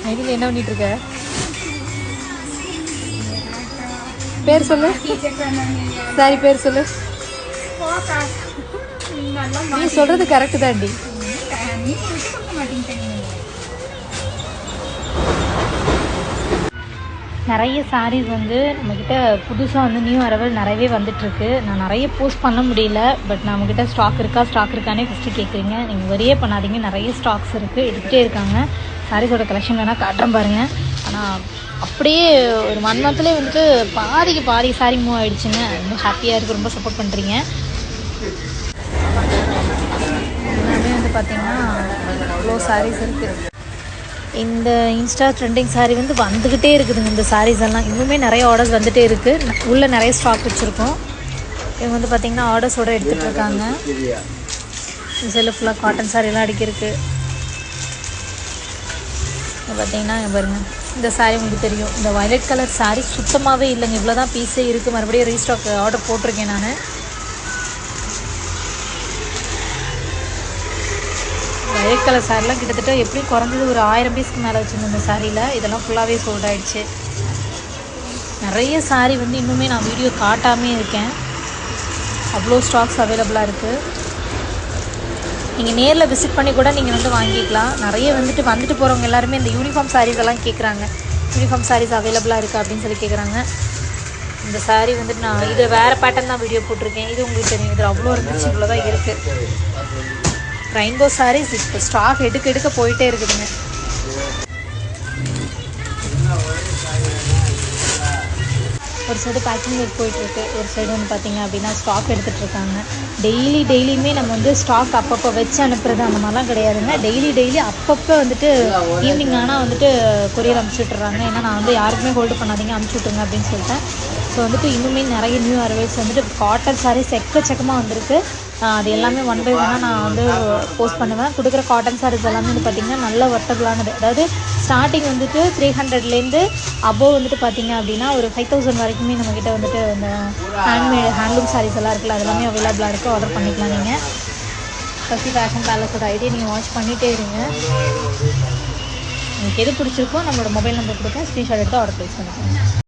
ஐடியில் என்ன பண்ணிட்டு இருக்க? பேர் சொல்லு. சாரி பேர் சொல்லு. நீ சொல்றது கரெக்டு தான்டி. நிறைய சாரீஸ் வந்து நம்மக்கிட்ட புதுசாக வந்து நியூ அரைவல் நிறையவே வந்துட்டுருக்கு. நான் நிறைய போஸ்ட் பண்ண முடியல. பட் நம்மக்கிட்ட ஸ்டாக் இருக்கானே ஃபஸ்ட்டு கேட்குறீங்க. நீங்கள் வரியே பண்ணாதீங்க, நிறைய ஸ்டாக்ஸ் இருக்குது, எடுத்துகிட்டே இருக்காங்க. சாரீஸோட கலெக்ஷன் வேணால் காட்டுறேன் பாருங்கள். ஆனால் அப்படியே ஒரு 1 மந்த்லேயே வந்துட்டு பாதி சாரி மூவ் ஆகிடுச்சுங்க. ரொம்ப ஹாப்பியாக இருக்குது, ரொம்ப சப்போர்ட் பண்ணுறீங்க. எல்லாமே வந்து பார்த்திங்கன்னா இவ்வளோ சாரீஸ் இருக்குது. இந்த இன்ஸ்டா ட்ரெண்டிங் சாரீ வந்து வந்துக்கிட்டே இருக்குதுங்க. இந்த சாரீஸ் எல்லாம் இன்னுமே நிறைய ஆர்டர்ஸ் வந்துகிட்டே இருக்குது. உள்ளே நிறைய ஸ்டாக் வச்சுருக்கோம். இவங்க வந்து பார்த்திங்கன்னா ஆர்டர்ஸோடு எடுத்துகிட்டு இருக்காங்க. செல்லு ஃபுல்லாக காட்டன் சாரீலாம் அடிக்கிருக்கு. பார்த்திங்கன்னா பாருங்கள், இந்த சாரீ உங்களுக்கு தெரியும். இந்த வயலட் கலர் சாரீ சுத்தமாகவே இல்லைங்க. இவ்வளோ தான் பீஸே இருக்குது. மறுபடியும் ரீஸ்டாக் ஆர்டர் போட்டிருக்கேன் நான். வயலட் கலர் சாரிலாம் கிட்டத்தட்ட எப்படியும் குறைஞ்சது ஒரு 1000 பீஸ்க்கு மேலே வச்சுருந்தேன் இந்த சாரியில். இதெல்லாம் ஃபுல்லாகவே சோல்ட் ஆகிடுச்சு. நிறைய சாரீ வந்து இன்னுமே நான் வீடியோ காட்டாமே இருக்கேன். அவ்வளோ ஸ்டாக்ஸ் அவைலபிளாக இருக்குது. நீங்கள் நேரில் விசிட் பண்ணி கூட நீங்கள் வந்து வாங்கிக்கலாம். நிறைய வந்துட்டு போகிறவங்க எல்லாருமே இந்த யூனிஃபார்ம் சாரீஸ் எல்லாம் கேட்குறாங்க. யூனிஃபார்ம் சாரீஸ் அவைலபிளாக இருக்குது அப்படின்னு சொல்லி கேட்குறாங்க. இந்த சாரீ வந்துட்டு நான் இது வேறு பேட்டர்ன் தான் வீடியோ போட்டிருக்கேன். இது உங்களுக்கு தெரியும். இதில் அவ்வளோ இருந்துச்சு, இவ்வளோ தான் இருக்குது. ரெயின்போ சாரீஸ் இப்போ ஸ்டாக் எடுக்க போயிட்டே இருக்குதுங்க. ஒரு சைடு பேக்கிங் ஒர்க் போயிட்டுருக்கு, ஒரு சைடு வந்து பார்த்திங்க அப்படின்னா ஸ்டாக் எடுத்துகிட்டு இருக்காங்க. டெய்லியுமே நம்ம வந்து ஸ்டாக் அப்பப்போ வச்சு அனுப்புறது அந்த மாதிரிலாம் கிடையாதுங்க. டெய்லி அப்பப்போ வந்துட்டு ஈவினிங் ஆனால் வந்துட்டு கொரியர் அனுப்பிச்சி விட்டுறாங்க. ஏன்னா நான் வந்து யாருக்குமே ஹோல்டு பண்ணாதீங்க, அனுப்பிச்சி விட்ருங்க அப்படின்னு சொல்லிட்டேன். ஸோ வந்துட்டு இன்னுமே நிறைய நியூ அரைவல்ஸ் வந்துட்டு காட்டன் சாரீஸ் எக்கச்சக்கமாக வந்திருக்கு. அது எல்லாமே 1 by 1 நான் வந்து போஸ்ட் பண்ணுவேன். கொடுக்குற காட்டன் சாரீஸ் எல்லாமே வந்து பார்த்திங்கன்னா நல்ல ஒர்த்தபிளானது. அதாவது ஸ்டார்டிங் வந்துட்டு 300லேருந்து அபோவ் வந்துட்டு பார்த்திங்க அப்படின்னா ஒரு 5000 வரைக்குமே நம்மக்கிட்ட வந்துட்டு இந்த ஹேண்ட்லூம் சாரீஸ் எல்லாம் இருக்குல்ல, அது எல்லாமே அவைலபிளாக இருக்குது. ஆர்டர் பண்ணிக்கலாம். நீங்கள் சசி ஃபேஷன் பேலஸோட ஐடியா நீங்கள் வாட்ச் பண்ணிகிட்டே இருங்க. உங்களுக்கு எது பிடிச்சிருக்கோ நம்மளோட மொபைல் நம்பர் கொடுத்தேன், ஸ்க்ரீன்ஷாட் எடுத்து ஆர்டர் ப்ளேஸ் பண்ணிக்கோங்க.